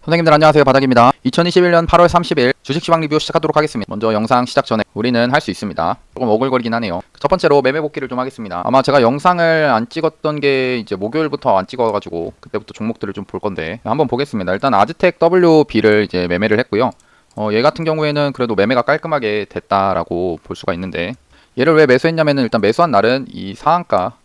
선생님들 안녕하세요, 바닥입니다. 2021년 8월 30일 주식 시황 리뷰 시작하도록 하겠습니다. 먼저 영상 시작 전에 우리는 할 수 있습니다. 조금 오글거리긴 하네요. 첫 번째로 매매 복귀를 좀 하겠습니다. 아마 제가 영상을 안 찍었던 게 이제 목요일부터 안 찍어가지고 그때부터 종목들을 좀 볼 건데 한번 보겠습니다. 일단 아즈텍 WB를 이제 매매를 했고요. 얘 같은 경우에는 그래도 매매가 깔끔하게 됐다라고 볼 수가 있는데, 얘를 왜 매수했냐면은 일단 매수한 날은 이 상한가,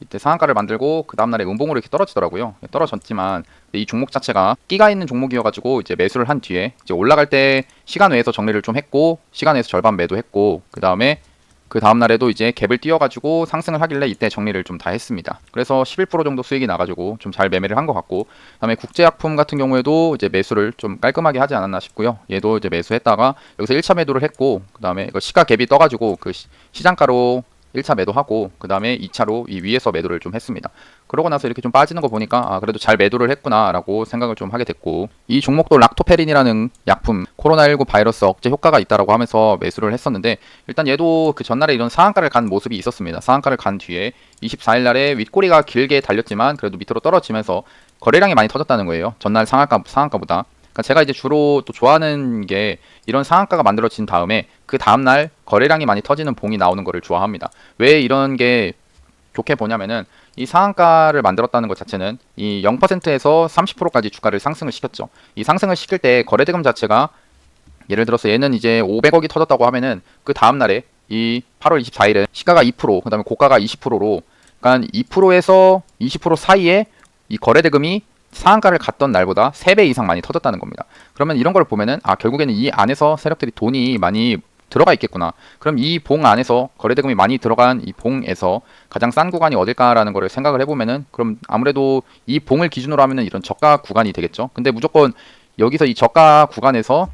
이때 상한가를 만들고 그 다음날에 음봉으로 이렇게 떨어지더라고요. 떨어졌지만 이 종목 자체가 끼가 있는 종목이어가지고 이제 매수를 한 뒤에 이제 올라갈 때 시간 외에서 정리를 좀 했고, 시간 외에서 절반 매도했고, 그 다음에 그 다음날에도 이제 갭을 띄워가지고 상승을 하길래 이때 정리를 좀 다 했습니다. 그래서 11% 정도 수익이 나가지고 좀 잘 매매를 한 것 같고, 그 다음에 국제약품 같은 경우에도 이제 매수를 좀 깔끔하게 하지 않았나 싶고요. 얘도 이제 매수했다가 여기서 1차 매도를 했고, 그 다음에 이거 시가 갭이 떠가지고 그 시장가로 1차 매도하고 그 다음에 2차로 이 위에서 매도를 좀 했습니다. 그러고 나서 이렇게 좀 빠지는 거 보니까 그래도 잘 매도를 했구나 라고 생각을 좀 하게 됐고, 이 종목도 락토페린이라는 약품, 코로나19 바이러스 억제 효과가 있다라고 하면서 매수를 했었는데, 일단 얘도 그 전날에 이런 상한가를 간 모습이 있었습니다. 상한가를 간 뒤에 24일 날에 윗꼬리가 길게 달렸지만 그래도 밑으로 떨어지면서 거래량이 많이 터졌다는 거예요. 전날 상한가보다. 그러니까 제가 이제 주로 또 좋아하는 게 이런 상한가가 만들어진 다음에 그 다음날 거래량이 많이 터지는 봉이 나오는 거를 좋아합니다. 왜 이런 게 좋게 보냐면은 이 상한가를 만들었다는 것 자체는 이 0%에서 30%까지 주가를 상승을 시켰죠. 이 상승을 시킬 때 거래대금 자체가, 예를 들어서 얘는 이제 500억이 터졌다고 하면은 그 다음날에 이 8월 24일에 시가가 2%, 그 다음에 고가가 20%로, 그러니까 2%에서 20% 사이에 이 거래대금이 상한가를 갔던 날보다 3배 이상 많이 터졌다는 겁니다. 그러면 이런 걸 보면은 결국에는 이 안에서 세력들이 돈이 많이 들어가 있겠구나. 그럼 이 봉 안에서 거래대금이 많이 들어간 이 봉에서 가장 싼 구간이 어딜까라는 거를 생각을 해보면은, 그럼 아무래도 이 봉을 기준으로 하면은 이런 저가 구간이 되겠죠. 근데 무조건 여기서 이 저가 구간에서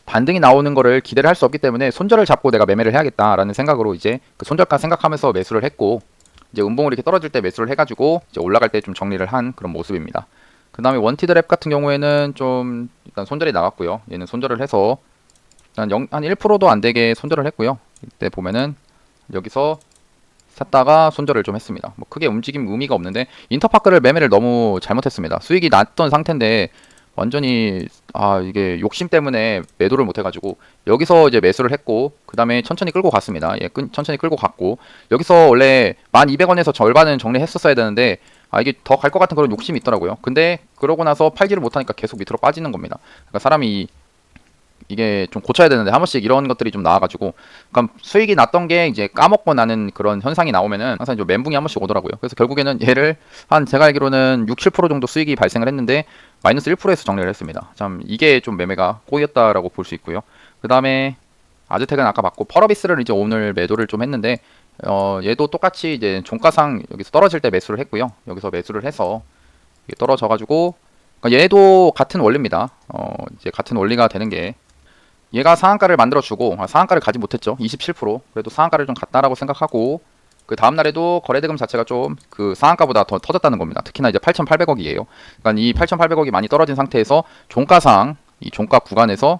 반등이 나오는 거를 기대를 할 수 없기 때문에 손절을 잡고 내가 매매를 해야겠다라는 생각으로 이제 그 손절가 생각하면서 매수를 했고, 이제 음봉을 이렇게 떨어질 때 매수를 해가지고 이제 올라갈 때 좀 정리를 한 그런 모습입니다. 그 다음에 원티드 랩 같은 경우에는 좀 일단 손절이 나갔고요. 얘는 손절을 해서 한 1%도 안 되게 손절을 했고요. 이때 보면은 여기서 샀다가 손절을 좀 했습니다. 뭐 크게 움직임 의미가 없는데, 인터파크를 매매를 너무 잘못했습니다. 수익이 났던 상태인데 완전히 이게 욕심 때문에 매도를 못 해가지고 여기서 이제 매수를 했고, 그 다음에 천천히 끌고 갔습니다. 천천히 끌고 갔고, 여기서 원래 1200원에서 절반은 정리했었어야 되는데 이게 더 갈 것 같은 그런 욕심이 있더라고요. 근데 그러고 나서 팔지를 못하니까 계속 밑으로 빠지는 겁니다. 그러니까 사람이 이게 좀 고쳐야 되는데 한 번씩 이런 것들이 좀 나와가지고, 그러니까 수익이 났던 게 이제 까먹고 나는 그런 현상이 나오면은 항상 좀 멘붕이 한 번씩 오더라고요. 그래서 결국에는 얘를 제가 알기로는 6-7% 정도 수익이 발생을 했는데 마이너스 1%에서 정리를 했습니다. 참 이게 좀 매매가 꼬였다라고 볼 수 있고요. 그 다음에 아즈텍은 아까 봤고, 펄어비스를 이제 오늘 매도를 좀 했는데, 얘도 똑같이 이제 종가상 여기서 떨어질 때 매수를 했고요. 여기서 매수를 해서 이게 떨어져가지고, 그러니까 얘도 같은 원리입니다. 이제 같은 원리가 되는 게, 얘가 상한가를 만들어주고, 상한가를 가지 못했죠. 27%. 그래도 상한가를 좀 갔다라고 생각하고, 그 다음날에도 거래대금 자체가 좀 그 상한가보다 더 터졌다는 겁니다. 특히나 이제 8,800억이에요. 그러니까 이 8,800억이 많이 떨어진 상태에서 종가상, 이 종가 구간에서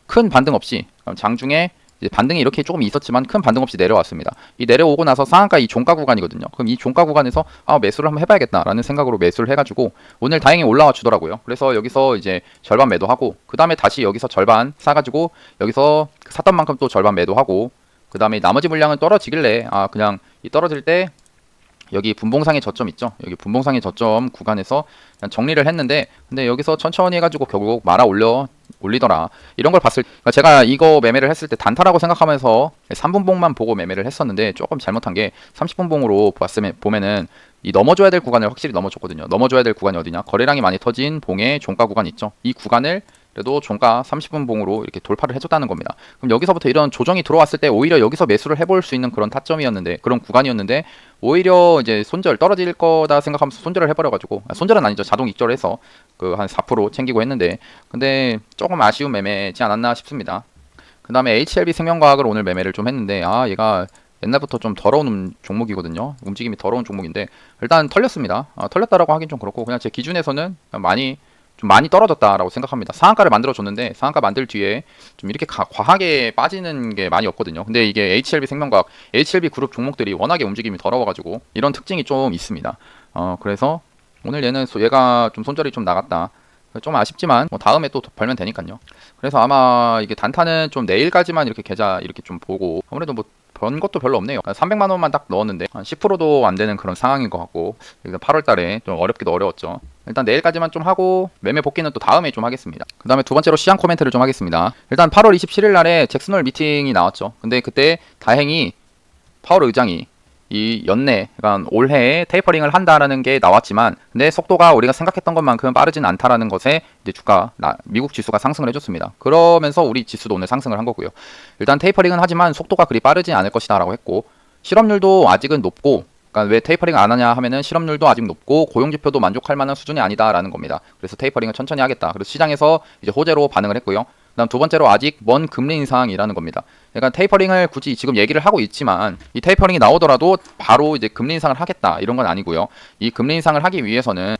큰 반등 없이, 장중에 이제 반등이 이렇게 조금 있었지만 큰 반등 없이 내려왔습니다. 이 내려오고 나서 상한가 이 종가 구간이거든요. 그럼 이 종가 구간에서 매수를 한번 해봐야겠다라는 생각으로 매수를 해가지고 오늘 다행히 올라와 주더라고요. 그래서 여기서 이제 절반 매도하고, 그 다음에 다시 여기서 절반 사가지고 여기서 샀던 만큼 또 절반 매도하고, 그 다음에 나머지 물량은 떨어지길래 그냥 이 떨어질 때 여기 분봉상의 저점 있죠. 여기 분봉상의 저점 구간에서 그냥 정리를 했는데, 근데 여기서 천천히 해가지고 결국 올리더라. 이런 걸 봤을 때, 그러니까 제가 이거 매매를 했을 때 단타라고 생각하면서 3분봉만 보고 매매를 했었는데, 조금 잘못한 게 30분봉으로 보면은 이 넘어줘야 될 구간을 확실히 넘어줬거든요. 넘어줘야 될 구간이 어디냐? 거래량이 많이 터진 봉의 종가 구간 있죠. 이 구간을 그래도 종가 30분 봉으로 이렇게 돌파를 해줬다는 겁니다. 그럼 여기서부터 이런 조정이 들어왔을 때 오히려 여기서 매수를 해볼 수 있는 그런 타점이었는데, 그런 구간이었는데, 오히려 이제 손절 떨어질 거다 생각하면서 손절을 해버려가지고, 손절은 아니죠. 자동 익절해서 그 한 4% 챙기고 했는데, 근데 조금 아쉬운 매매지 않았나 싶습니다. 그 다음에 HLB 생명과학을 오늘 매매를 좀 했는데, 얘가 옛날부터 좀 더러운 종목이거든요. 움직임이 더러운 종목인데 일단 털렸습니다. 털렸다라고 하긴 좀 그렇고, 그냥 제 기준에서는 좀 많이 떨어졌다라고 생각합니다. 상한가를 만들어줬는데 상한가 만들 뒤에 좀 이렇게 과하게 빠지는 게 많이 없거든요. 근데 이게 HLB 생명과학, HLB 그룹 종목들이 워낙에 움직임이 더러워가지고 이런 특징이 좀 있습니다. 그래서 오늘 얘가 좀 손절이 좀 나갔다. 좀 아쉽지만 뭐 다음에 또 벌면 되니까요. 그래서 아마 이게 단타는 좀 내일까지만 이렇게 계좌 이렇게 좀 보고, 아무래도 뭐 번 것도 별로 없네요. 300만 원만 딱 넣었는데 한 10%도 안 되는 그런 상황인 것 같고, 일단 8월 달에 좀 어렵기도 어려웠죠. 일단 내일까지만 좀 하고 매매 복귀는 또 다음에 좀 하겠습니다. 그 다음에 두 번째로 시장 코멘트를 좀 하겠습니다. 일단 8월 27일 날에 잭슨홀 미팅이 나왔죠. 근데 그때 다행히 파월 의장이 이 연내, 그러니까 올해에 테이퍼링을 한다라는 게 나왔지만, 근데 속도가 우리가 생각했던 것만큼 빠르진 않다라는 것에 이제 미국 지수가 상승을 해줬습니다. 그러면서 우리 지수도 오늘 상승을 한 거고요. 일단 테이퍼링은 하지만 속도가 그리 빠르지 않을 것이다라고 했고, 실업률도 아직은 높고, 그러니까 왜 테이퍼링 안 하냐 하면은 실업률도 아직 높고 고용지표도 만족할 만한 수준이 아니다라는 겁니다. 그래서 테이퍼링을 천천히 하겠다. 그래서 시장에서 이제 호재로 반응을 했고요. 그다음 두 번째로 아직 먼 금리 인상이라는 겁니다. 그러니까 테이퍼링을 굳이 지금 얘기를 하고 있지만 이 테이퍼링이 나오더라도 바로 이제 금리 인상을 하겠다 이런 건 아니고요. 이 금리 인상을 하기 위해서는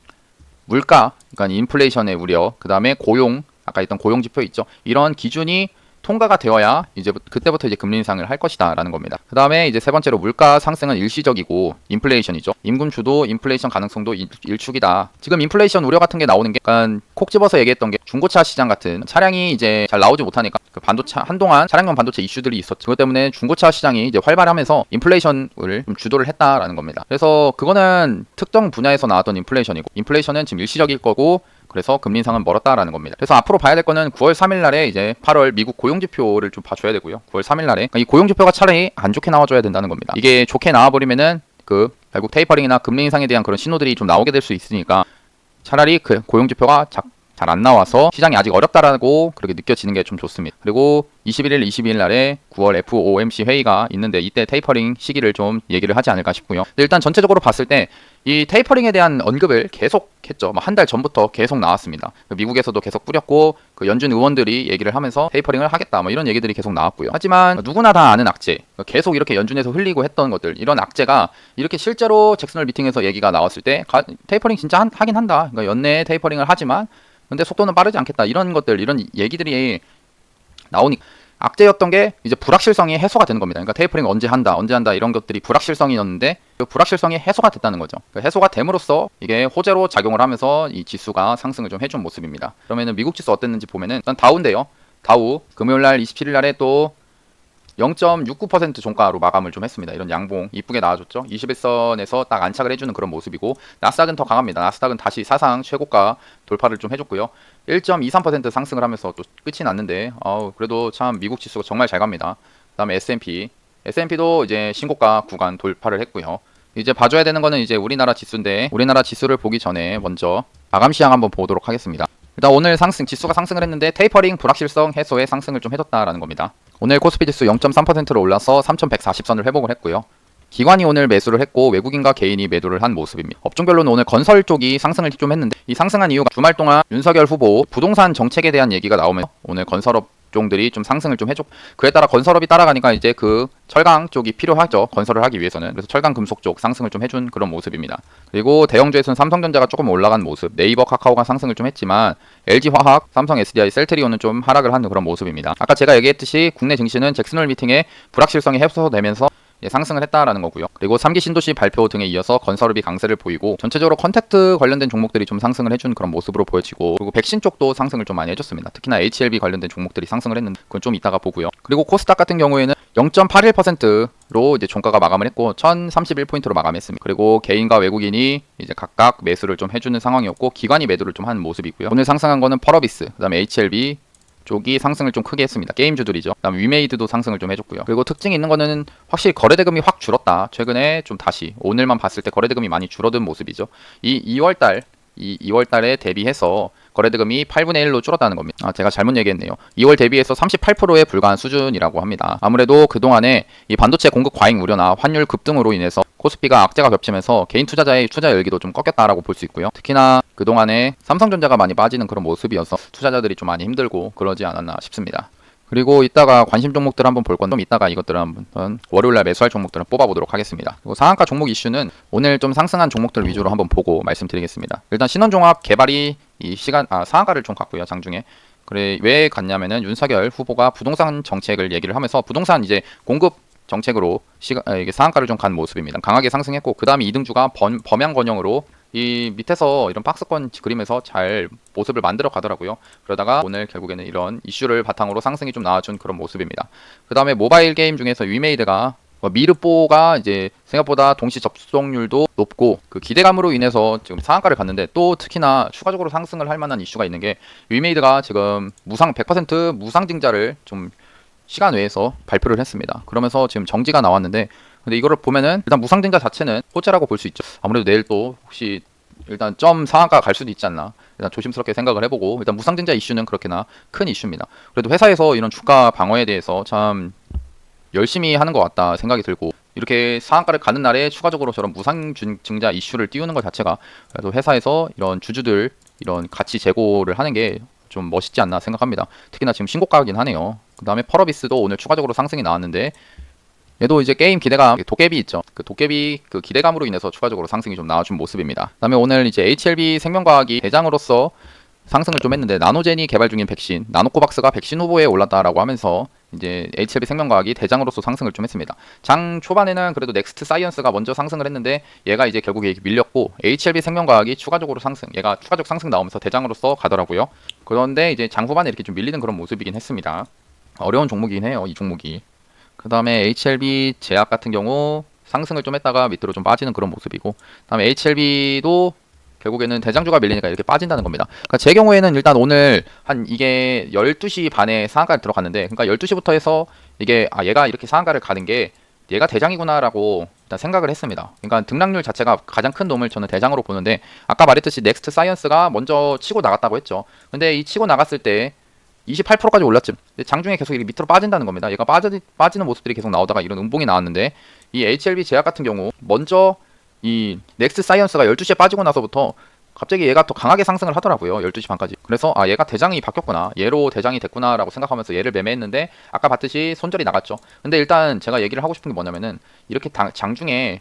물가, 그러니까 인플레이션의 우려, 그다음에 고용, 아까 있던 고용 지표 있죠. 이런 기준이 통과가 되어야 이제 그때부터 이제 금리 인상을 할 것이다라는 겁니다. 그 다음에 이제 세 번째로 물가 상승은 일시적이고 인플레이션이죠. 임금 주도 인플레이션 가능성도 일축이다. 지금 인플레이션 우려 같은 게 나오는 게 약간 콕 집어서 얘기했던 게 중고차 시장 같은 차량이 이제 잘 나오지 못하니까 그 반도체 한동안 차량용 반도체 이슈들이 있었죠. 그것 때문에 중고차 시장이 이제 활발하면서 인플레이션을 좀 주도를 했다라는 겁니다. 그래서 그거는 특정 분야에서 나왔던 인플레이션이고, 인플레이션은 지금 일시적일 거고, 그래서 금리 인상은 멀었다라는 겁니다. 그래서 앞으로 봐야 될 거는 9월 3일 날에 이제 8월 미국 고용지표를 좀 봐줘야 되고요. 9월 3일 날에 그러니까 이 고용지표가 차라리 안 좋게 나와줘야 된다는 겁니다. 이게 좋게 나와버리면은 그 결국 테이퍼링이나 금리 인상에 대한 그런 신호들이 좀 나오게 될 수 있으니까 차라리 그 고용지표가 잘 안 나와서 시장이 아직 어렵다라고 그렇게 느껴지는 게 좀 좋습니다. 그리고 21일, 22일 날에 9월 FOMC 회의가 있는데 이때 테이퍼링 시기를 좀 얘기를 하지 않을까 싶고요. 근데 일단 전체적으로 봤을 때 이 테이퍼링에 대한 언급을 계속 했죠. 한 달 전부터 계속 나왔습니다. 미국에서도 계속 뿌렸고, 그 연준 의원들이 얘기를 하면서 테이퍼링을 하겠다 뭐 이런 얘기들이 계속 나왔고요. 하지만 누구나 다 아는 악재, 계속 이렇게 연준에서 흘리고 했던 것들, 이런 악재가 이렇게 실제로 잭슨홀 미팅에서 얘기가 나왔을 때 테이퍼링 진짜 하긴 한다. 그러니까 연내에 테이퍼링을 하지만 근데 속도는 빠르지 않겠다. 이런 것들, 이런 얘기들이 나오니까 악재였던 게 이제 불확실성이 해소가 되는 겁니다. 그러니까 테이퍼링 언제 한다 이런 것들이 불확실성이었는데 그 불확실성이 해소가 됐다는 거죠. 그 해소가 됨으로써 이게 호재로 작용을 하면서 이 지수가 상승을 좀 해준 모습입니다. 그러면은 미국 지수 어땠는지 보면은 일단 다우인데요. 다우 금요일 날 27일 날에 또 0.69% 종가로 마감을 좀 했습니다. 이런 양봉 이쁘게 나와줬죠. 21선에서 딱 안착을 해주는 그런 모습이고, 나스닥은 더 강합니다. 나스닥은 다시 사상 최고가 돌파를 좀 해줬고요. 1.23% 상승을 하면서 또 끝이 났는데, 그래도 참 미국 지수가 정말 잘 갑니다. 그 다음에 S&P도 이제 신고가 구간 돌파를 했고요. 이제 봐줘야 되는 거는 이제 우리나라 지수인데, 우리나라 지수를 보기 전에 먼저 마감 시황 한번 보도록 하겠습니다. 일단 오늘 지수가 상승을 했는데 테이퍼링 불확실성 해소에 상승을 좀 해줬다라는 겁니다. 오늘 코스피 지수 0.3%로 올라서 3,140선을 회복을 했고요. 기관이 오늘 매수를 했고 외국인과 개인이 매도를 한 모습입니다. 업종별로는 오늘 건설 쪽이 상승을 좀 했는데, 이 상승한 이유가 주말 동안 윤석열 후보 부동산 정책에 대한 얘기가 나오면서 오늘 건설업 종들이 좀 상승을 좀 해줘. 그에 따라 건설업이 따라가니까 이제 그 철강 쪽이 필요하죠. 건설을 하기 위해서는. 그래서 철강 금속 쪽 상승을 좀 해준 그런 모습입니다. 그리고 대형주에서는 삼성전자가 조금 올라간 모습, 네이버 카카오가 상승을 좀 했지만 LG화학, 삼성 SDI, 셀트리온은 좀 하락을 하는 그런 모습입니다. 아까 제가 얘기했듯이 국내 증시는 잭슨홀 미팅에 불확실성이 해소되면서 상승을 했다라는 거고요. 그리고 3기 신도시 발표 등에 이어서 건설업이 강세를 보이고, 전체적으로 컨택트 관련된 종목들이 좀 상승을 해준 그런 모습으로 보여지고, 그리고 백신 쪽도 상승을 좀 많이 해줬습니다. 특히나 HLB 관련된 종목들이 상승을 했는데 그건 좀 이따가 보고요. 그리고 코스닥 같은 경우에는 0.81%로 이제 종가가 마감을 했고 1031포인트로 마감했습니다. 그리고 개인과 외국인이 이제 각각 매수를 좀 해주는 상황이었고, 기관이 매도를 좀 한 모습이고요. 오늘 상승한 거는 펄어비스, 그다음에 HLB 쪽이 상승을 좀 크게 했습니다. 게임주들이죠. 그다음 위메이드도 상승을 좀 해줬고요. 그리고 특징이 있는 거는 확실히 거래대금이 확 줄었다. 최근에 좀 다시 오늘만 봤을 때 거래대금이 많이 줄어든 모습이죠. 이 2월달에 대비해서 거래대금이 8분의 1로 줄었다는 겁니다. 제가 잘못 얘기했네요. 2월 대비해서 38%에 불과한 수준이라고 합니다. 아무래도 그동안에 이 반도체 공급 과잉 우려나 환율 급등으로 인해서 코스피가 악재가 겹치면서 개인 투자자의 투자 열기도 좀 꺾였다라고 볼 수 있고요. 특히나 그동안에 삼성전자가 많이 빠지는 그런 모습이어서 투자자들이 좀 많이 힘들고 그러지 않았나 싶습니다. 그리고 이따가 관심 종목들 한번 볼 건데, 좀 이따가 이것들을 한번 월요일날 매수할 종목들을 뽑아보도록 하겠습니다. 그리고 상한가 종목 이슈는 오늘 좀 상승한 종목들 위주로 한번 보고 말씀드리겠습니다. 일단 신원종합 개발이 상한가를 좀 갔고요. 장중에. 그래, 왜 갔냐면은 윤석열 후보가 부동산 정책을 얘기를 하면서 부동산 이제 공급 정책으로 이게 상한가를 좀 간 모습입니다. 강하게 상승했고, 그 다음에 2등주가 범양 권역으로 이 밑에서 이런 박스권 그림에서 잘 모습을 만들어 가더라고요. 그러다가 오늘 결국에는 이런 이슈를 바탕으로 상승이 좀 나와준 그런 모습입니다. 그 다음에 모바일 게임 중에서 위메이드가 미르뽀가 이제 생각보다 동시 접속률도 높고 그 기대감으로 인해서 지금 상한가를 갔는데, 또 특히나 추가적으로 상승을 할 만한 이슈가 있는 게 위메이드가 지금 무상 100% 무상증자를 좀 시간 외에서 발표를 했습니다. 그러면서 지금 정지가 나왔는데, 근데 이거를 보면은 일단 무상증자 자체는 호재라고 볼 수 있죠. 아무래도 내일 또 혹시 일단 점 상한가 갈 수도 있지 않나, 일단 조심스럽게 생각을 해보고, 일단 무상증자 이슈는 그렇게나 큰 이슈입니다. 그래도 회사에서 이런 주가 방어에 대해서 참 열심히 하는 것 같다 생각이 들고, 이렇게 상한가를 가는 날에 추가적으로 저런 무상증자 이슈를 띄우는 것 자체가 그래도 회사에서 이런 주주들 이런 가치 제고를 하는 게 좀 멋있지 않나 생각합니다. 특히나 지금 신고가긴 하네요. 그 다음에 펄어비스도 오늘 추가적으로 상승이 나왔는데, 얘도 이제 게임 기대감, 도깨비 있죠. 그 도깨비 그 기대감으로 인해서 추가적으로 상승이 좀 나와준 모습입니다. 그 다음에 오늘 이제 HLB 생명과학이 대장으로서 상승을 좀 했는데, 나노젠이 개발 중인 백신, 나노코박스가 백신 후보에 올랐다라고 하면서 이제 HLB 생명과학이 대장으로서 상승을 좀 했습니다. 장 초반에는 그래도 넥스트 사이언스가 먼저 상승을 했는데, 얘가 이제 결국에 밀렸고 HLB 생명과학이 추가적으로 상승, 얘가 추가적 상승 나오면서 대장으로서 가더라고요. 그런데 이제 장 후반에 이렇게 좀 밀리는 그런 모습이긴 했습니다. 어려운 종목이긴 해요, 이 종목이. 그 다음에 HLB 제약 같은 경우 상승을 좀 했다가 밑으로 좀 빠지는 그런 모습이고, 그 다음에 HLB도 결국에는 대장주가 밀리니까 이렇게 빠진다는 겁니다. 그러니까 제 경우에는 일단 오늘 한 이게 12시 반에 상한가를 들어갔는데, 그러니까 12시부터 해서 이게 얘가 이렇게 상한가를 가는 게 얘가 대장이구나라고 일단 생각을 했습니다. 그러니까 등락률 자체가 가장 큰 놈을 저는 대장으로 보는데, 아까 말했듯이 넥스트 사이언스가 먼저 치고 나갔다고 했죠. 근데 이 치고 나갔을 때 28%까지 올랐지. 근데 장중에 계속 이렇게 밑으로 빠진다는 겁니다. 얘가 빠지는 모습들이 계속 나오다가 이런 음봉이 나왔는데, 이 HLB 제약 같은 경우 먼저 이 넥스트 사이언스가 12시에 빠지고 나서부터 갑자기 얘가 더 강하게 상승을 하더라고요. 12시 반까지. 그래서 얘가 대장이 바뀌었구나, 얘로 대장이 됐구나 라고 생각하면서 얘를 매매했는데, 아까 봤듯이 손절이 나갔죠. 근데 일단 제가 얘기를 하고 싶은 게 뭐냐면은, 이렇게 장중에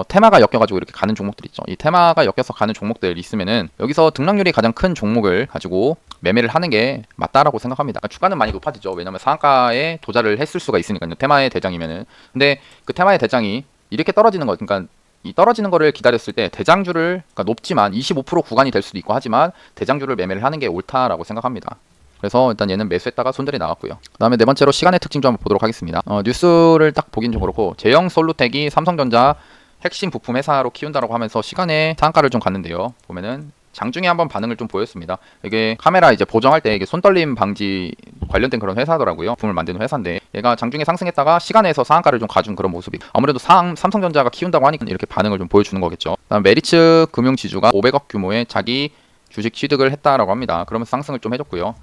테마가 엮여가지고 이렇게 가는 종목들 있죠. 이 테마가 엮여서 가는 종목들 있으면은 여기서 등락률이 가장 큰 종목을 가지고 매매를 하는 게 맞다라고 생각합니다. 그러니까 주가는 많이 높아지죠. 왜냐면 상한가에 도달을 했을 수가 있으니까요, 테마의 대장이면은. 근데 그 테마의 대장이 이렇게 떨어지는 거, 그러니까 이 떨어지는 거를 기다렸을 때 대장주를, 그러니까 높지만 25% 구간이 될 수도 있고 하지만 대장주를 매매를 하는 게 옳다라고 생각합니다. 그래서 일단 얘는 매수했다가 손절이 나왔고요. 그 다음에 네 번째로 시간의 특징 좀 한번 보도록 하겠습니다. 뉴스를 딱 보긴 좀 그렇고, 제형 솔루텍이 삼성전자 핵심 부품 회사로 키운다라고 하면서 시간에 상한가를 좀 갔는데요. 보면은 장중에 한번 반응을 좀 보였습니다. 이게 카메라 이제 보정할 때 이게 손떨림 방지 관련된 그런 회사더라고요. 부품을 만드는 회사인데, 얘가 장중에 상승했다가 시간에서 상한가를 좀 가준 그런 모습이, 아무래도 삼성전자가 키운다고 하니까 이렇게 반응을 좀 보여주는 거겠죠. 그다음 메리츠 금융지주가 500억 규모의 자기 주식 취득을 했다라고 합니다. 그러면서 상승을 좀 해줬고요.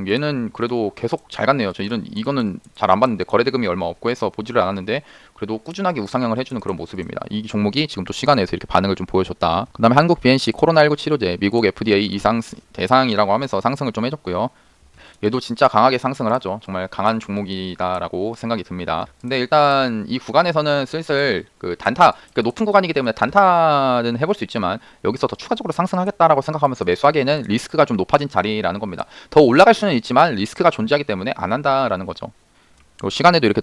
얘는 그래도 계속 잘 갔네요. 이거는 잘 안 봤는데, 거래대금이 얼마 없고 해서 보지를 않았는데 그래도 꾸준하게 우상향을 해주는 그런 모습입니다. 이 종목이 지금 또 시간에서 이렇게 반응을 좀 보여줬다. 그 다음에 한국 BNC 코로나19 치료제 미국 FDA 이상 대상이라고 하면서 상승을 좀 해줬고요. 얘도 진짜 강하게 상승을 하죠. 정말 강한 종목이다라고 생각이 듭니다. 근데 일단 이 구간에서는 슬슬 그 단타, 그러니까 높은 구간이기 때문에 단타는 해볼 수 있지만, 여기서 더 추가적으로 상승하겠다라고 생각하면서 매수하기에는 리스크가 좀 높아진 자리라는 겁니다. 더 올라갈 수는 있지만 리스크가 존재하기 때문에 안 한다라는 거죠. 시간에도 이렇게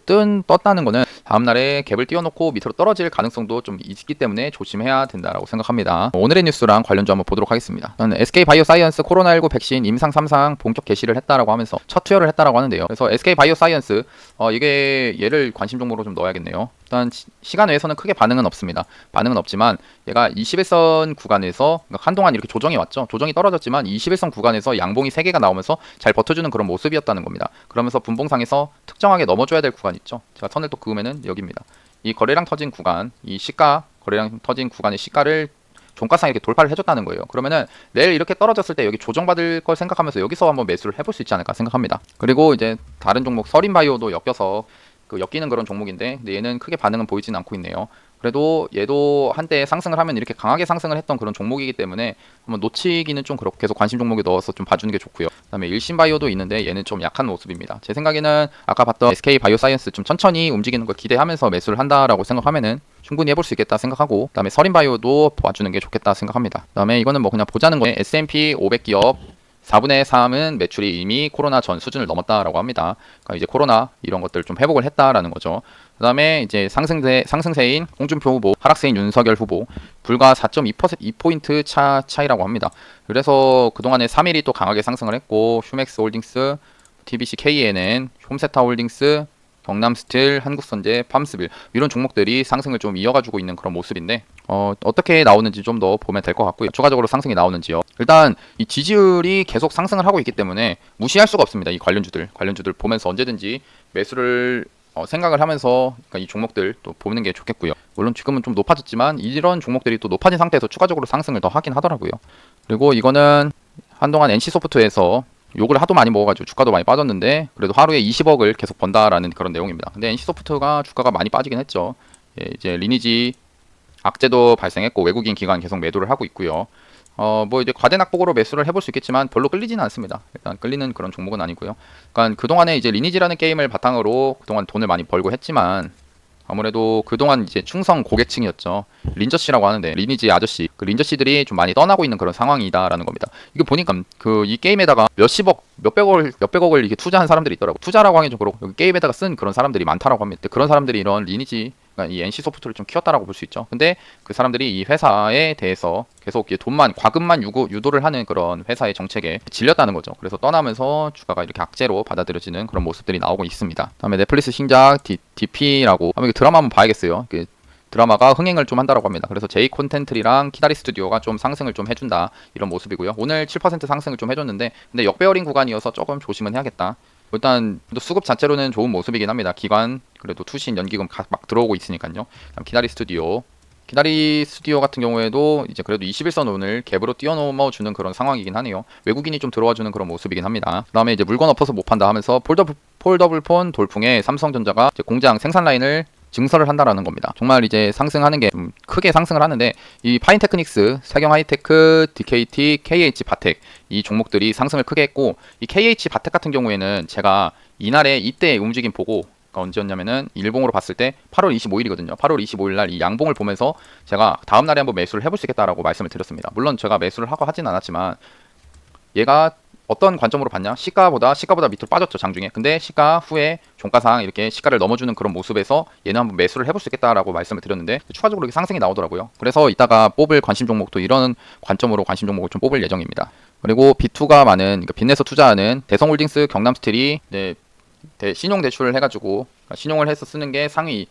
떴다는 거는 다음날에 갭을 띄워놓고 밑으로 떨어질 가능성도 좀 있기 때문에 조심해야 된다라고 생각합니다. 오늘의 뉴스랑 관련주 한번 보도록 하겠습니다. SK바이오사이언스 코로나19 백신 임상 3상 본격 개시를 했다라고 하면서 첫 투여를 했다라고 하는데요. 그래서 SK바이오사이언스 이게 얘를 관심 종목으로 좀 넣어야겠네요. 일단 시간 외에서는 크게 반응은 없습니다. 반응은 없지만 얘가 21선 구간에서, 그러니까 한동안 이렇게 조정이 왔죠. 조정이 떨어졌지만 21선 구간에서 양봉이 3개가 나오면서 잘 버텨주는 그런 모습이었다는 겁니다. 그러면서 분봉상에서 특정하게 넘어줘야 될 구간 있죠. 제가 선을 또 그으면은 여기입니다. 이 거래량 터진 구간, 이 시가, 거래량 터진 구간의 시가를 종가상에 이렇게 돌파를 해줬다는 거예요. 그러면은 내일 이렇게 떨어졌을 때 여기 조정받을 걸 생각하면서 여기서 한번 매수를 해볼 수 있지 않을까 생각합니다. 그리고 이제 다른 종목 서린바이오도 엮여서 엮이는 그런 종목인데, 근데 얘는 크게 반응은 보이진 않고 있네요. 그래도 얘도 한때 상승을 하면 이렇게 강하게 상승을 했던 그런 종목이기 때문에 한번 놓치기는 좀 그렇고 계속 관심 종목에 넣어서 좀 봐주는 게 좋고요. 그다음에 일신바이오도 있는데 얘는 좀 약한 모습입니다. 제 생각에는 아까 봤던 SK바이오사이언스 좀 천천히 움직이는 걸 기대하면서 매수를 한다라고 생각하면은 충분히 해볼 수 있겠다 생각하고, 그다음에 서린바이오도 봐주는 게 좋겠다 생각합니다. 그다음에 이거는 뭐 그냥 보자는 거에 S&P 500 기업 4분의 3은 매출이 이미 코로나 전 수준을 넘었다라고 합니다. 그러니까 이제 코로나 이런 것들 좀 회복을 했다라는 거죠. 그다음에 이제 상승세인 홍준표 후보, 하락세인 윤석열 후보 불과 4.2% 차이라고 합니다. 그래서 그동안에 3일이 또 강하게 상승을 했고 휴맥스 홀딩스, TBC KNN, 홈세타 홀딩스, 경남스틸, 한국선제, 팜스빌 이런 종목들이 상승을 좀 이어가지고 있는 그런 모습인데 어떻게 나오는지 좀 더 보면 될 것 같고요. 추가적으로 상승이 나오는지요. 일단 이 지지율이 계속 상승을 하고 있기 때문에 무시할 수가 없습니다. 이 관련주들 보면서 언제든지 매수를 생각을 하면서 그러니까 이 종목들 또 보는 게 좋겠고요. 물론 지금은 좀 높아졌지만 이런 종목들이 또 높아진 상태에서 추가적으로 상승을 더 하긴 하더라고요. 그리고 이거는 한동안 NC소프트에서 욕을 하도 많이 먹어가지고 주가도 많이 빠졌는데 그래도 하루에 20억을 계속 번다라는 그런 내용입니다. 근데 NC소프트가 주가가 많이 빠지긴 했죠. 예, 이제 리니지 악재도 발생했고 외국인 기관 계속 매도를 하고 있고요. 뭐 이제 과대낙폭으로 매수를 해볼 수 있겠지만 별로 끌리지는 않습니다. 일단 끌리는 그런 종목은 아니고요. 그러니까 그동안에 이제 리니지라는 게임을 바탕으로 그동안 돈을 많이 벌고 했지만 아무래도 그동안 이제 충성 고객층이었죠. 린저씨라고 하는데 리니지 아저씨, 그 린저씨들이 좀 많이 떠나고 있는 그런 상황이다라는 겁니다. 이거 보니까 그 이 게임에다가 몇십억, 몇백억을 이게 투자한 사람들이 있더라고. 투자라고 하긴 좀 그렇고 여기 게임에다가 쓴 그런 사람들이 많다라고 합니다. 그런 사람들이 이런 리니지, 그러니까 이 NC소프트를 좀 키웠다라고 볼 수 있죠. 근데 그 사람들이 이 회사에 대해서 계속 돈만 과금만 유도를 하는 그런 회사의 정책에 질렸다는 거죠. 그래서 떠나면서 주가가 이렇게 악재로 받아들여지는 그런 모습들이 나오고 있습니다. 다음에 넷플릭스 신작 DP라고 이거 드라마 한번 봐야겠어요. 드라마가 흥행을 좀 한다라고 합니다. 그래서 제이 콘텐츠랑 키다리 스튜디오가 좀 상승을 좀 해준다 이런 모습이고요. 오늘 7% 상승을 좀 해줬는데 근데 역배열인 구간이어서 조금 조심은 해야겠다. 일단 수급 자체로는 좋은 모습이긴 합니다. 기관 그래도 투신 연기금 막 들어오고 있으니까요. 키다리 스튜디오 같은 경우에도 이제 그래도 21선 오늘 갭으로 뛰어넘어 주는 그런 상황이긴 하네요. 외국인이 좀 들어와 주는 그런 모습이긴 합니다. 그다음에 이제 물건 엎어서 못 판다 하면서 폴더블 폰 돌풍에 삼성전자가 이제 공장 생산 라인을 증설을 한다라는 겁니다. 정말 이제 상승하는 게 좀 크게 상승을 하는데 이 파인테크닉스, 세경하이테크, DKT, KH 바텍 이 종목들이 상승을 크게 했고 이 KH 바텍 같은 경우에는 제가 이날에 이때 움직임 보고 그러니까 언제였냐면은 일봉으로 봤을 때 8월 25일이거든요. 8월 25일 날 이 양봉을 보면서 제가 다음 날에 한번 매수를 해볼 수 있겠다라고 말씀을 드렸습니다. 물론 제가 매수를 하고 하진 않았지만 얘가 어떤 관점으로 봤냐? 시가보다 밑으로 빠졌죠, 장중에. 근데 시가 후에 종가상 이렇게 시가를 넘어주는 그런 모습에서 얘는 한번 매수를 해볼 수 있겠다라고 말씀을 드렸는데 추가적으로 이렇게 상승이 나오더라고요. 그래서 이따가 뽑을 관심 종목도 이런 관점으로 관심 종목을 좀 뽑을 예정입니다. 그리고 B2가 많은 그러니까 빚내서 투자하는 대성홀딩스, 경남스틸이 네, 신용 대출을 해가지고 그러니까 신용을 해서 쓰는 게 상위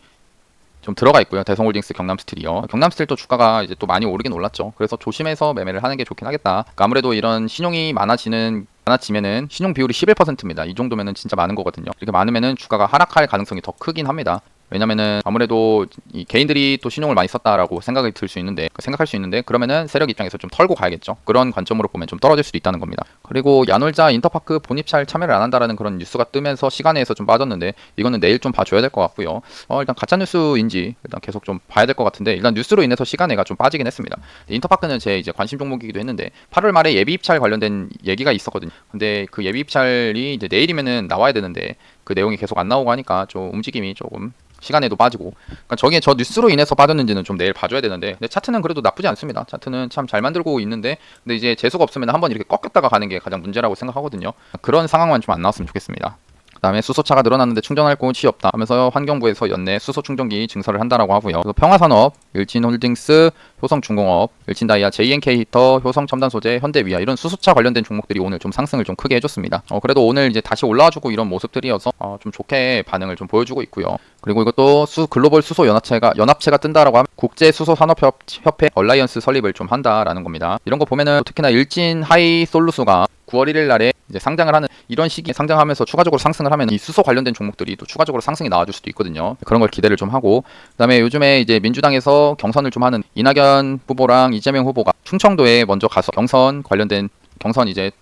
좀 들어가 있고요. 대성홀딩스, 경남스틸이요. 경남스틸도 주가가 이제 또 많이 오르긴 올랐죠. 그래서 조심해서 매매를 하는 게 좋긴 하겠다. 그러니까 아무래도 이런 신용이 많아지면은 신용 비율이 11%입니다. 이 정도면은 진짜 많은 거거든요. 이렇게 많으면은 주가가 하락할 가능성이 더 크긴 합니다. 왜냐면은 아무래도 이 개인들이 또 신용을 많이 썼다라고 생각할 수 있는데 그러면은 세력 입장에서 좀 털고 가야겠죠. 그런 관점으로 보면 좀 떨어질 수도 있다는 겁니다. 그리고 야놀자 인터파크 본입찰 참여를 안 한다라는 그런 뉴스가 뜨면서 시간에서 좀 빠졌는데 이거는 내일 좀 봐줘야 될 것 같고요. 일단 가짜 뉴스인지 일단 계속 좀 봐야 될 것 같은데 일단 뉴스로 인해서 시간에가 좀 빠지긴 했습니다. 인터파크는 제 이제 관심 종목이기도 했는데 8월 말에 예비 입찰 관련된 얘기가 있었거든요. 근데 그 예비 입찰이 이제 내일이면은 나와야 되는데 그 내용이 계속 안 나오고 하니까 좀 움직임이 조금 시간에도 빠지고 그러니까 저게 저 뉴스로 인해서 빠졌는지는 좀 내일 봐줘야 되는데 근데 차트는 그래도 나쁘지 않습니다. 차트는 참 잘 만들고 있는데 근데 이제 재수가 없으면 한번 이렇게 꺾였다가 가는 게 가장 문제라고 생각하거든요. 그런 상황만 좀 안 나왔으면 좋겠습니다. 그 다음에 수소차가 늘어났는데 충전할 곳이 없다 하면서 환경부에서 연내 수소 충전기 증설을 한다라고 하고요. 그래서 평화산업, 일진홀딩스, 효성중공업, 일진다이아, JNK 히터, 효성첨단소재, 현대위아 이런 수소차 관련된 종목들이 오늘 좀 상승을 좀 크게 해줬습니다. 그래도 오늘 이제 다시 올라와주고 이런 모습들이어서 좀 좋게 반응을 좀 보여주고 있고요. 그리고 이것도 글로벌 수소 연합체가 뜬다라고 하면 국제 수소 산업협회 얼라이언스 설립을 좀 한다라는 겁니다. 이런 거 보면은 특히나 일진 하이솔루스가 9월 1일 날에 이제 상장을 하는 이런 시기에 상장하면서 추가적으로 상승을 하면 이 수소 관련된 종목들이 또 추가적으로 상승이 나와줄 수도 있거든요. 그런 걸 기대를 좀 하고 그다음에 요즘에 이제 민주당에서 경선을 좀 하는 이낙연 후보랑 이재명 후보가 충청도에 먼저 가서 경선 관련된 경선 이제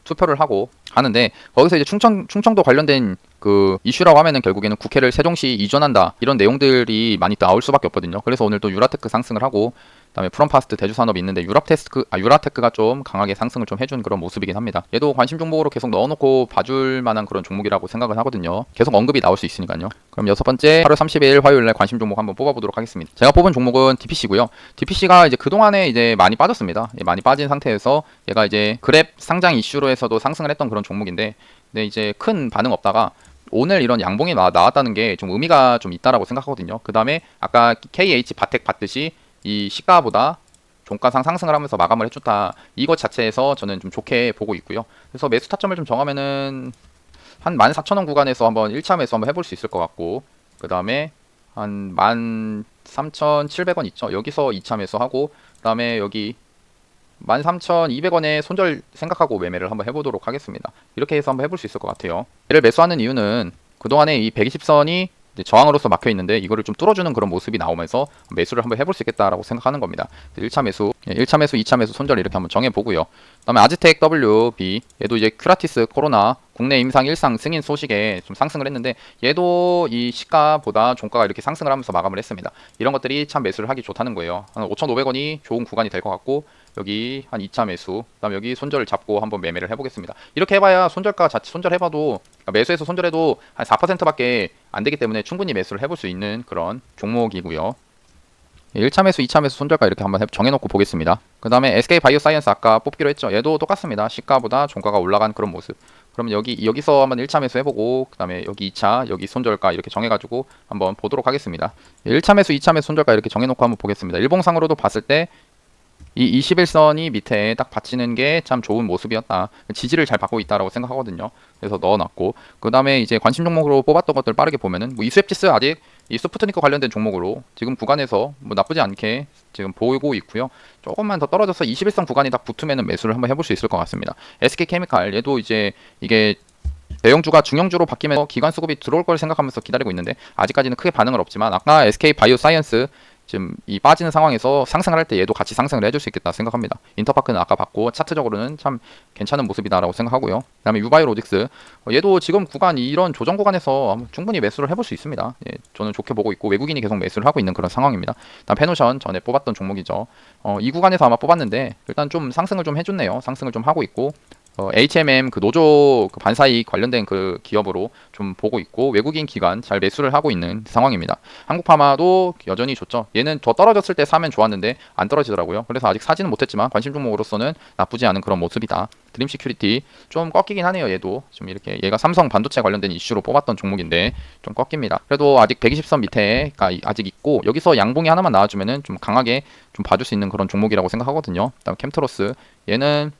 투표를 하고 하는데 거기서 이제 충청도 관련된 그 이슈라고 하면은 결국에는 국회를 세종시 이전한다 이런 내용들이 많이 나올 수밖에 없거든요. 그래서 오늘 또 유라테크 상승을 하고 그다음에 프롬파스트 대주산업이 있는데 유라테크가 좀 강하게 상승을 좀 해준 그런 모습이긴 합니다. 얘도 관심 종목으로 계속 넣어놓고 봐줄 만한 그런 종목이라고 생각을 하거든요. 계속 언급이 나올 수 있으니까요. 그럼 여섯 번째 8월 30일 화요일날 관심 종목 한번 뽑아보도록 하겠습니다. 제가 뽑은 종목은 DPC고요. DPC가 이제 그동안에 이제 많이 빠졌습니다. 많이 빠진 상태에서 얘가 이제 그랩 상장 이슈로 해서도 상승을 했던 그런 종목인데, 근데 이제 큰 반응 없다가 오늘 이런 양봉이 나왔다는 게 좀 의미가 좀 있다라고 생각하거든요. 그 다음에 아까 KH 바텍 봤듯이 이 시가보다 종가상 상승을 하면서 마감을 해줬다. 이것 자체에서 저는 좀 좋게 보고 있고요. 그래서 매수 타점을 좀 정하면은 한 14,000원 구간에서 한번 1차 매수 한번 해볼 수 있을 것 같고, 그 다음에 한 13,700원 있죠. 여기서 2차 매수하고, 그 다음에 여기 13,200원에 손절 생각하고 매매를 한번 해보도록 하겠습니다. 이렇게 해서 한번 해볼 수 있을 것 같아요. 얘를 매수하는 이유는 그동안에 이 120선이 저항으로서 막혀 있는데 이거를 좀 뚫어주는 그런 모습이 나오면서 매수를 한번 해볼 수 있겠다라고 생각하는 겁니다. 1차 매수, 1차 매수, 2차 매수 손절 이렇게 한번 정해보고요. 그 다음에 아즈텍 WB, 얘도 이제 큐라티스 코로나 국내 임상 1상 승인 소식에 좀 상승을 했는데, 얘도 이 시가보다 종가가 이렇게 상승을 하면서 마감을 했습니다. 이런 것들이 참 매수를 하기 좋다는 거예요. 한 5,500원이 좋은 구간이 될 것 같고, 여기 한 2차 매수, 그 다음에 여기 손절을 잡고 한번 매매를 해보겠습니다. 이렇게 해봐야 손절가 자체 손절해봐도, 그러니까 매수해서 손절해도 한 4%밖에 안 되기 때문에 충분히 매수를 해볼 수 있는 그런 종목이고요. 1차 매수, 2차 매수 손절가 이렇게 한번 정해놓고 보겠습니다. 그 다음에 SK 바이오사이언스 아까 뽑기로 했죠. 얘도 똑같습니다. 시가보다 종가가 올라간 그런 모습. 그러면 여기서 한번 1차 매수 해보고, 그 다음에 여기 2차, 여기 손절가 이렇게 정해가지고 한번 보도록 하겠습니다. 1차 매수, 2차 매수 손절가 이렇게 정해놓고 한번 보겠습니다. 일봉상으로도 봤을 때 이 21선이 밑에 딱 받치는 게 참 좋은 모습이었다. 지지를 잘 받고 있다라고 생각하거든요. 그래서 넣어놨고, 그 다음에 이제 관심 종목으로 뽑았던 것들 빠르게 보면은 뭐 이수앱지스 아직 이 스푸트니크 관련된 종목으로 지금 구간에서 뭐 나쁘지 않게 지금 보이고 있고요. 조금만 더 떨어져서 21선 구간이 딱 붙으면은 매수를 한번 해볼 수 있을 것 같습니다. SK케미칼 얘도 이제 이게 대형주가 중형주로 바뀌면서 기관 수급이 들어올 걸 생각하면서 기다리고 있는데 아직까지는 크게 반응은 없지만, 아까 SK 바이오사이언스 지금 이 빠지는 상황에서 상승을 할 때 얘도 같이 상승을 해줄 수 있겠다 생각합니다. 인터파크는 아까 봤고 차트적으로는 참 괜찮은 모습이다라고 생각하고요. 그 다음에 유바이오로직스, 얘도 지금 구간 이런 조정 구간에서 충분히 매수를 해볼 수 있습니다. 예, 저는 좋게 보고 있고 외국인이 계속 매수를 하고 있는 그런 상황입니다. 다음 페노션 전에 뽑았던 종목이죠. 이 구간에서 아마 뽑았는데 일단 좀 상승을 좀 해줬네요. 상승을 좀 하고 있고, HMM 그 노조 그 반사이익 관련된 그 기업으로 좀 보고 있고, 외국인 기관 잘 매수를 하고 있는 상황입니다. 한국파마도 여전히 좋죠. 얘는 더 떨어졌을 때 사면 좋았는데 안 떨어지더라고요. 그래서 아직 사지는 못했지만 관심 종목으로서는 나쁘지 않은 그런 모습이다. 드림시큐리티 좀 꺾이긴 하네요. 얘도 좀 이렇게, 얘가 삼성 반도체 관련된 이슈로 뽑았던 종목인데 좀 꺾입니다. 그래도 아직 120선 밑에가 아직 있고, 여기서 양봉이 하나만 나와주면은 좀 강하게 좀 봐줄 수 있는 그런 종목이라고 생각하거든요. 그다음 캠트로스, 얘는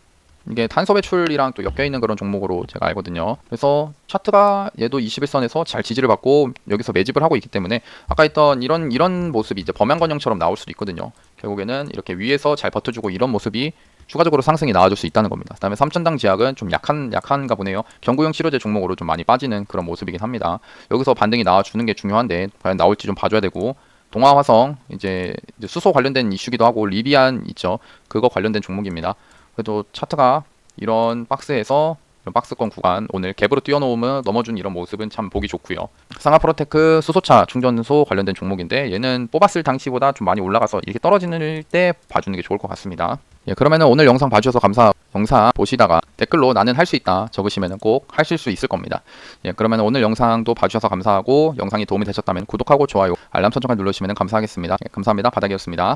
이게 탄소 배출이랑 또 엮여 있는 그런 종목으로 제가 알거든요. 그래서 차트가 얘도 21선에서 잘 지지를 받고 여기서 매집을 하고 있기 때문에 아까 했던 이런 모습이 이제 범양건영처럼 나올 수도 있거든요. 결국에는 이렇게 위에서 잘 버텨주고 이런 모습이 추가적으로 상승이 나와줄 수 있다는 겁니다. 그다음에 삼천당 제약은 좀 약한가 보네요. 경구용 치료제 종목으로 좀 많이 빠지는 그런 모습이긴 합니다. 여기서 반등이 나와주는 게 중요한데 과연 나올지 좀 봐줘야 되고, 동아화성 이제 수소 관련된 이슈기도 하고, 리비안 있죠. 그거 관련된 종목입니다. 그래도 차트가 이런 박스에서 이런 박스권 구간 오늘 갭으로 뛰어놓으면 넘어준 이런 모습은 참 보기 좋고요. 상하프로테크 수소차 충전소 관련된 종목인데 얘는 뽑았을 당시보다 좀 많이 올라가서 이렇게 떨어지는 때 봐주는 게 좋을 것 같습니다. 예, 그러면은 오늘 영상 봐주셔서 감사하고, 영상 보시다가 댓글로 나는 할 수 있다 적으시면은 꼭 하실 수 있을 겁니다. 예, 그러면 오늘 영상도 봐주셔서 감사하고, 영상이 도움이 되셨다면 구독하고 좋아요, 알람 설정까지 눌러주시면 감사하겠습니다. 예, 감사합니다. 바닥이었습니다.